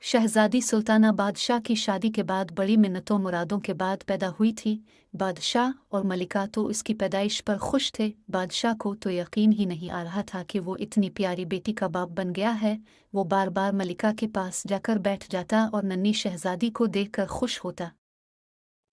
शहज़ादी सुल्ताना बादशाह की शादी के बाद बड़ी मिन्नतों मुरादों के बाद पैदा हुई थी। बादशाह और मलिका तो इसकी पैदाइश पर खुश थे। बादशाह को तो यकीन ही नहीं आ रहा था कि वो इतनी प्यारी बेटी का बाप बन गया है। वो बार बार मलिका के पास जाकर बैठ जाता और नन्ही शहज़ादी को देखकर खुश होता।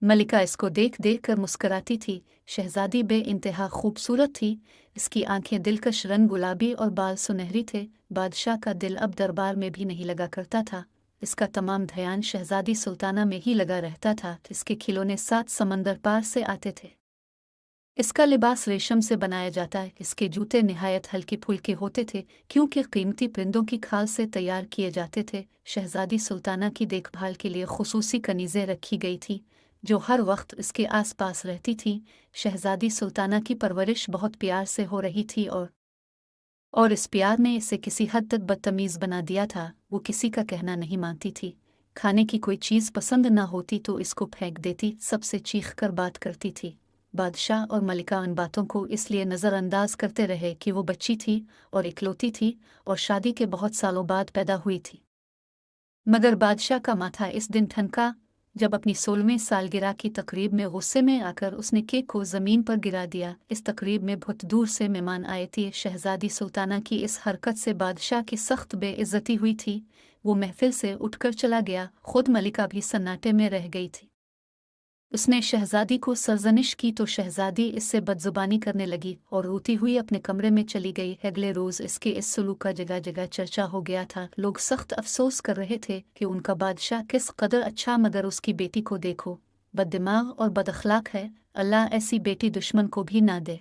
मलिका इसको देख देख कर मुस्कराती थी। शहज़ादी बे इंतहा खूबसूरत थी। इसकी आंखें दिलकश रंग गुलाबी और बाल सुनहरी थे। बादशाह का दिल अब दरबार में भी नहीं लगा करता था। इसका तमाम ध्यान शहज़ादी सुल्ताना में ही लगा रहता था। इसके खिलौने 7 समंदर पार से आते थे। इसका लिबास रेशम से बनाया जाता है। इसके जूते निहायत हल्के फुल्के होते थे क्योंकि कीमती परिंदों की खाल से तैयार किए जाते थे। शहज़ादी सुल्ताना की देखभाल के लिए खुसूसी कनीज़ें रखी गई थी जो हर वक्त इसके आसपास रहती थी। शहज़ादी सुल्ताना की परवरिश बहुत प्यार से हो रही थी और इस प्यार ने इसे किसी हद तक बदतमीज़ बना दिया था। वो किसी का कहना नहीं मानती थी। खाने की कोई चीज़ पसंद ना होती तो इसको फेंक देती। सबसे चीख कर बात करती थी। बादशाह और मलिका उन बातों को इसलिए नज़रअंदाज करते रहे कि वो बच्ची थी और इकलौती थी और शादी के बहुत सालों बाद पैदा हुई थी। मगर बादशाह का माथा इस दिन ठनका जब अपनी 16वें सालगिरह की तकरीब में गुस्से में आकर उसने केक को ज़मीन पर गिरा दिया। इस तकरीब में बहुत दूर से मेहमान आए थे। शहज़ादी सुल्ताना की इस हरकत से बादशाह की सख्त बेइज्जती हुई थी। वो महफिल से उठकर चला गया। खुद मलिका भी सन्नाटे में रह गई थी। उसने शहज़ादी को सरजनिश की तो शहज़ादी इससे बदजुबानी करने लगी और रोती हुई अपने कमरे में चली गई। अगले रोज़ इसके इस सलूक का जगह जगह चर्चा हो गया था। लोग सख्त अफसोस कर रहे थे कि उनका बादशाह किस कदर अच्छा, मगर उसकी बेटी को देखो, बददिमाग और बदअखलाक है। अल्लाह ऐसी बेटी दुश्मन को भी ना दे।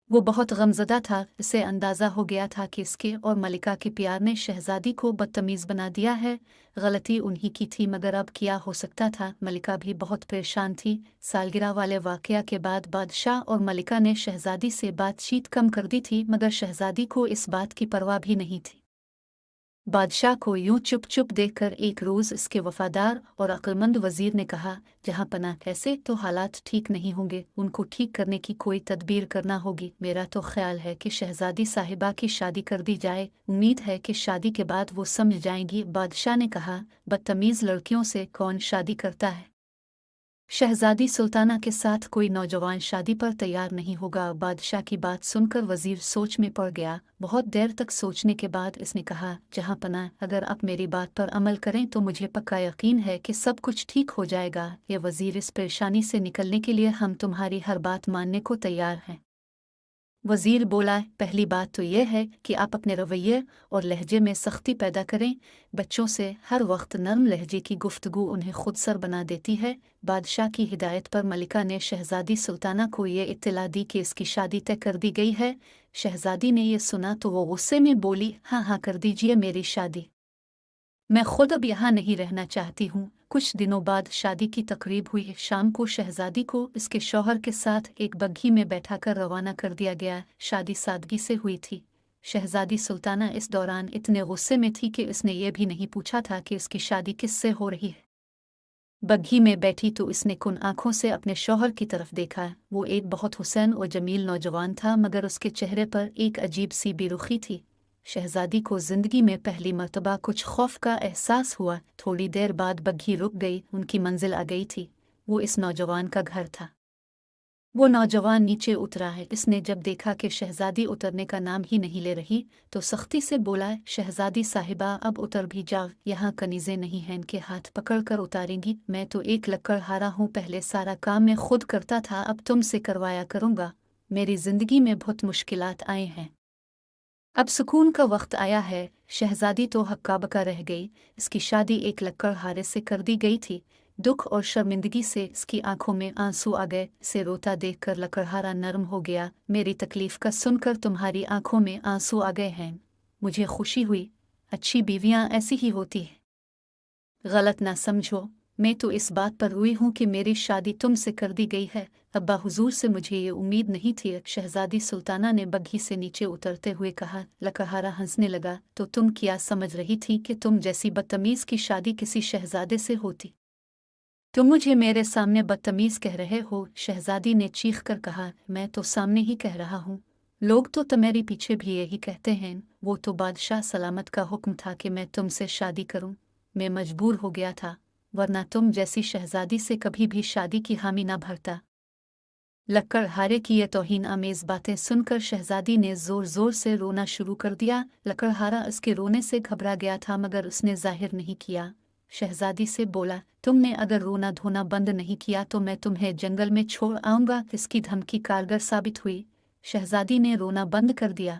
वो बहुत गमज़दा था। इसे अंदाज़ा हो गया था कि इसके और मलिका के प्यार ने शहज़ादी को बदतमीज़ बना दिया है। गलती उन्हीं की थी, मगर अब क्या हो सकता था। मलिका भी बहुत परेशान थी। सालगिरह वाले वाक़या के बाद बादशाह और मलिका ने शहज़ादी से बातचीत कम कर दी थी, मगर शहज़ादी को इस बात की परवाह भी नहीं थी। बादशाह को यूं चुप चुप देखकर एक रोज़ इसके वफादार और अक्लमंद वज़ीर ने कहा, जहाँ पनाह ऐसे तो हालात ठीक नहीं होंगे, उनको ठीक करने की कोई तदबीर करना होगी। मेरा तो ख्याल है कि शहज़ादी साहिबा की शादी कर दी जाए। उम्मीद है कि शादी के बाद वो समझ जाएंगी। बादशाह ने कहा, बदतमीज़ लड़कियों से कौन शादी करता है। शहज़ादी सुल्ताना के साथ कोई नौजवान शादी पर तैयार नहीं होगा। बादशाह की बात सुनकर वज़ीर सोच में पड़ गया। बहुत देर तक सोचने के बाद इसने कहा, जहाँ पनाह, अगर आप मेरी बात पर अमल करें तो मुझे पक्का यकीन है कि सब कुछ ठीक हो जाएगा। ये वज़ीर, इस परेशानी से निकलने के लिए हम तुम्हारी हर बात मानने को तैयार हैं। वज़ीर बोला, पहली बात तो यह है कि आप अपने रवैये और लहजे में सख्ती पैदा करें। बच्चों से हर वक्त नरम लहजे की गुफ्तगू उन्हें खुदसर बना देती है। बादशाह की हिदायत पर मलिका ने शहज़ादी सुल्ताना को ये इत्तला दी कि इसकी शादी तय कर दी गई है। शहज़ादी ने यह सुना तो वो गुस्से में बोली, हाँ हाँ, कर दीजिए मेरी शादी। मैं खुद अब यहाँ नहीं रहना चाहती हूँ। कुछ दिनों बाद शादी की तकरीब हुई। शाम को शहज़ादी को इसके शौहर के साथ एक बग्घी में बैठाकर रवाना कर दिया गया। शादी सादगी से हुई थी। शहज़ादी सुल्ताना इस दौरान इतने गुस्से में थी कि इसने ये भी नहीं पूछा था कि इसकी शादी किससे हो रही है। बग्घी में बैठी तो इसने कुन आंखों से अपने शौहर की तरफ देखा। वो एक बहुत हुसैन और जमील नौजवान था, मगर उसके चेहरे पर एक अजीब सी बेरुखी थी। शहज़ादी को ज़िंदगी में पहली मर्तबा कुछ खौफ का एहसास हुआ। थोड़ी देर बाद बग्घी रुक गई। उनकी मंजिल आ गई थी। वो इस नौजवान का घर था। वो नौजवान नीचे उतरा है। इसने जब देखा कि शहज़ादी उतरने का नाम ही नहीं ले रही तो सख्ती से बोला, शहज़ादी साहिबा, अब उतर भी जाओ। यहाँ कनीज़ें नहीं हैं इनके हाथ पकड़ कर उतारेंगी। मैं तो एक लकड़हारा हूँ, पहले सारा काम मैं खुद करता था, अब तुमसे करवाया करूँगा। मेरी ज़िंदगी में बहुत मुश्किलात आए हैं, अब सुकून का वक्त आया है। शहज़ादी तो हक्का बक्का रह गई। इसकी शादी एक लकड़हारे से कर दी गई थी। दुख और शर्मिंदगी से इसकी आंखों में आंसू आ गए। इसे रोता देखकर लकड़हारा नरम हो गया। मेरी तकलीफ का सुनकर तुम्हारी आंखों में आंसू आ गए हैं। मुझे खुशी हुई। अच्छी बीवियां ऐसी ही होती हैं। गलत ना समझो, मैं तो इस बात पर हुई हूँ कि मेरी शादी तुमसे कर दी गई है। अब्बा हुजूर से मुझे ये उम्मीद नहीं थी। शहज़ादी सुल्ताना ने बग्घी से नीचे उतरते हुए कहा। लकड़हारा हंसने लगा, तो तुम क्या समझ रही थी कि तुम जैसी बदतमीज़ की शादी किसी शहज़ादे से होती? तुम मुझे मेरे सामने बदतमीज़ कह रहे हो? शहज़ादी ने चीख कर कहा, मैं तो सामने ही कह रहा हूँ। लोग तो तुम्हारे पीछे भी यही कहते हैं। वो तो बादशाह सलामत का हुक्म था कि मैं तुमसे शादी करूँ। मैं मजबूर हो गया था, वरना तुम जैसी शहजादी से कभी भी शादी की हामी ना भरता। लकड़हारे की ये तौहीन आमेज बातें सुनकर शहजादी ने जोर जोर से रोना शुरू कर दिया। लकड़हारा उसके रोने से घबरा गया था, मगर उसने जाहिर नहीं किया। शहजादी से बोला, तुमने अगर रोना धोना बंद नहीं किया तो मैं तुम्हें जंगल में छोड़ आऊंगा। इसकी धमकी कारगर साबित हुई। शहजादी ने रोना बंद कर दिया।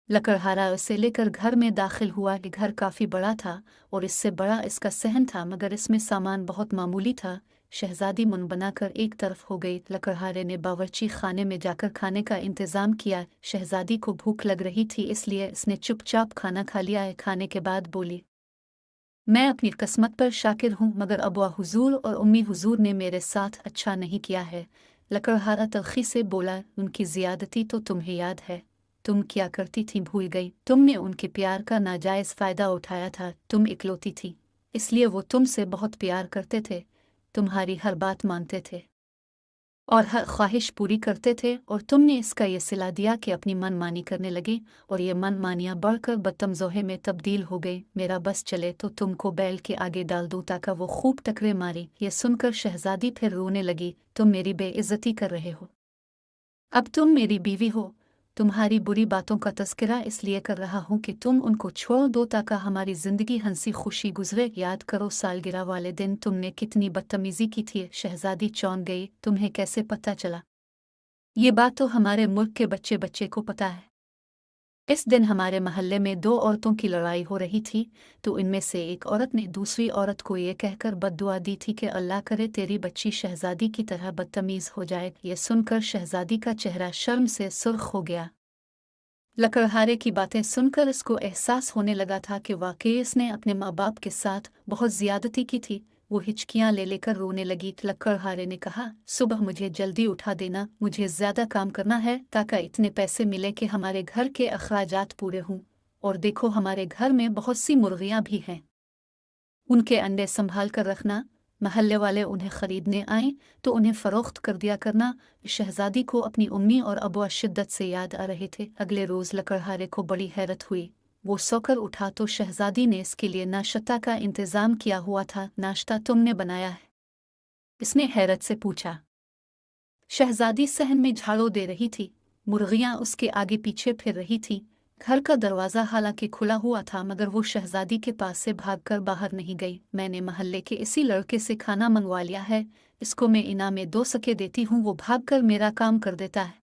लकड़हारा उसे लेकर घर में दाखिल हुआ कि घर काफ़ी बड़ा था और इससे बड़ा इसका सहन था, मगर इसमें सामान बहुत मामूली था। शहजादी मुन बनाकर एक तरफ हो गई। लकड़हारे ने बावर्ची खाने में जाकर खाने का इंतज़ाम किया। शहजादी को भूख लग रही थी, इसलिए इसने चुपचाप खाना खा लिया है। खाने के बाद बोली, मैं अपनी किस्मत पर शाकिर हूँ, मगर अबुआ हुजूर और उम्मी हुजूर ने मेरे साथ अच्छा नहीं किया है। लकड़हारा तल्खी से बोला, उनकी ज़ियादती तो तुम्हें याद है। तुम क्या करती थी भूल गई। तुमने उनके प्यार का नाजायज़ फ़ायदा उठाया था। तुम इकलौती थी, इसलिए वो तुमसे बहुत प्यार करते थे, तुम्हारी हर बात मानते थे और हर ख्वाहिश पूरी करते थे। और तुमने इसका ये सिला दिया कि अपनी मनमानी करने लगी, और ये मनमानियाँ बढ़कर बदतमज़ोहे में तब्दील हो गई। मेरा बस चले तो तुमको बैल के आगे डाल दूँ ताकि वो खूब टकरे मारी। ये सुनकर शहजादी फिर रोने लगी, तुम मेरी बेइज्जती कर रहे हो। अब तुम मेरी बीवी हो। तुम्हारी बुरी बातों का तज़किरा इसलिए कर रहा हूँ कि तुम उनको छोड़ दो ताकि हमारी ज़िंदगी हंसी खुशी गुजरे। याद करो सालगिरह वाले दिन तुमने कितनी बदतमीज़ी की थी। शहजादी चौंक गई, तुम्हें कैसे पता चला? ये बात तो हमारे मुल्क के बच्चे बच्चे को पता है। इस दिन हमारे महल्ले में दो औरतों की लड़ाई हो रही थी, तो इनमें से एक औरत ने दूसरी औरत को ये कहकर बद्दुआ दी थी कि अल्लाह करे तेरी बच्ची शहजादी की तरह बदतमीज़ हो जाए। ये सुनकर शहजादी का चेहरा शर्म से सुर्ख हो गया। लकड़हारे की बातें सुनकर इसको एहसास होने लगा था कि वाकई इसने अपने माँ बाप के साथ बहुत ज़्यादती की थी। वो हिचकियाँ ले लेकर रोने लगी। लकड़हारे ने कहा, सुबह मुझे जल्दी उठा देना, मुझे ज़्यादा काम करना है ताकि इतने पैसे मिले कि हमारे घर के अखराजात पूरे हों। और देखो, हमारे घर में बहुत सी मुर्गियाँ भी हैं, उनके अंडे संभाल कर रखना। महल्ले वाले उन्हें ख़रीदने आए तो उन्हें फ़रोख्त कर दिया करना। शहजादी को अपनी उम्मी और अबुआ शिद्दत से याद आ रहे थे। अगले रोज़ लकड़हारे को बड़ी हैरत हुई। वो सोकर उठा तो शहजादी ने इसके लिए नाश्ता का इंतज़ाम किया हुआ था। नाश्ता तुमने बनाया है? इसने हैरत से पूछा। शहजादी सहन में झाड़ू दे रही थी। मुर्गियाँ उसके आगे पीछे फिर रही थीं। घर का दरवाज़ा हालांकि खुला हुआ था, मगर वो शहजादी के पास से भागकर बाहर नहीं गई। मैंने महल्ले के इसी लड़के से खाना मंगवा लिया है, इसको मैं इनाम में 2 सके देती हूँ, वो भागकर मेरा काम कर देता है।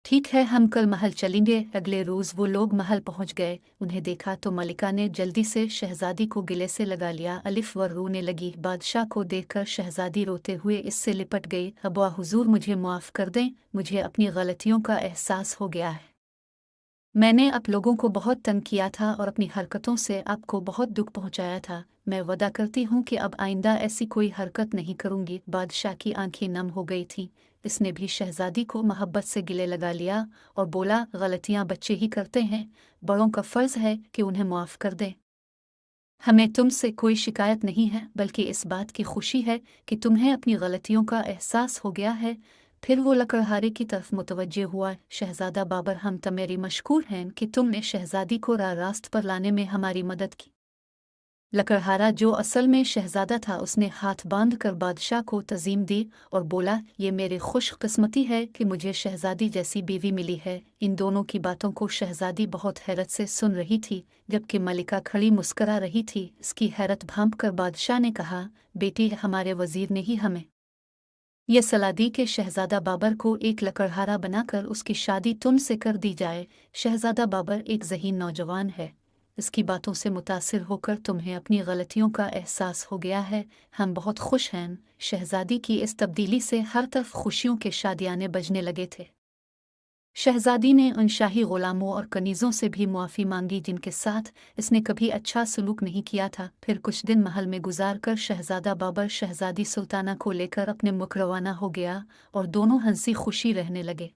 ठीक है, हम कल महल चलेंगे। अगले रोज़ वो लोग महल पहुँच गए। उन्हें देखा तो मलिका ने जल्दी से शहजादी को गले से लगा लिया। अलिफ वर रोने लगी। बादशाह को देखकर शहजादी रोते हुए इससे लिपट गई। अबुआ हुजूर, मुझे माफ़ कर दें, मुझे अपनी गलतियों का एहसास हो गया है। मैंने आप लोगों को बहुत तंग किया था और अपनी हरकतों से आपको बहुत दुख पहुंचाया था। मैं वादा करती हूँ कि अब आइंदा ऐसी कोई हरकत नहीं करूँगी। बादशाह की आंखें नम हो गई थीं। इसने भी शहजादी को मोहब्बत से गिले लगा लिया और बोला, गलतियाँ बच्चे ही करते हैं, बड़ों का फ़र्ज़ है कि उन्हें माफ़ कर दें। हमें तुमसे कोई शिकायत नहीं है, बल्कि इस बात की खुशी है कि तुम्हें अपनी गलतियों का एहसास हो गया है। फिर वो लकड़हारे की तरफ मुतवज्जे हुआ। शहजादा बाबर, हम तुम्हारी मशकूर हैं कि तुमने शहजादी को रास्त पर लाने में हमारी मदद की। लकड़हारा, जो असल में शहजादा था, उसने हाथ बांध कर बादशाह को तज़ीम दी और बोला, ये मेरी खुशकिस्मती है कि मुझे शहजादी जैसी बीवी मिली है। इन दोनों की बातों को शहजादी बहुत हैरत से सुन रही थी, जबकि मलिका खड़ी मुस्करा रही थी। इसकी हैरत भांप कर बादशाह ने कहा, बेटी, हमारे वज़ीर ने ही हमें यह सलाह दी कि शहजादा बाबर को एक लकड़हारा बनाकर उसकी शादी तुमसे कर दी जाए। शहजादा बाबर एक ज़हीन नौजवान है। इसकी बातों से मुतासिर होकर तुम्हें अपनी गलतियों का एहसास हो गया है। हम बहुत खुश हैं। शहजादी की इस तब्दीली से हर तरफ खुशियों के शादियाने बजने लगे थे। शहजादी ने उन शाही ग़ुलामों और कनीज़ों से भी मुआफ़ी मांगी जिनके साथ इसने कभी अच्छा सलूक नहीं किया था। फिर कुछ दिन महल में गुजार कर शहजादा बाबर शहजादी सुल्ताना को लेकर अपने मुल्क रवाना हो गया और दोनों हंसी खुशी रहने लगे।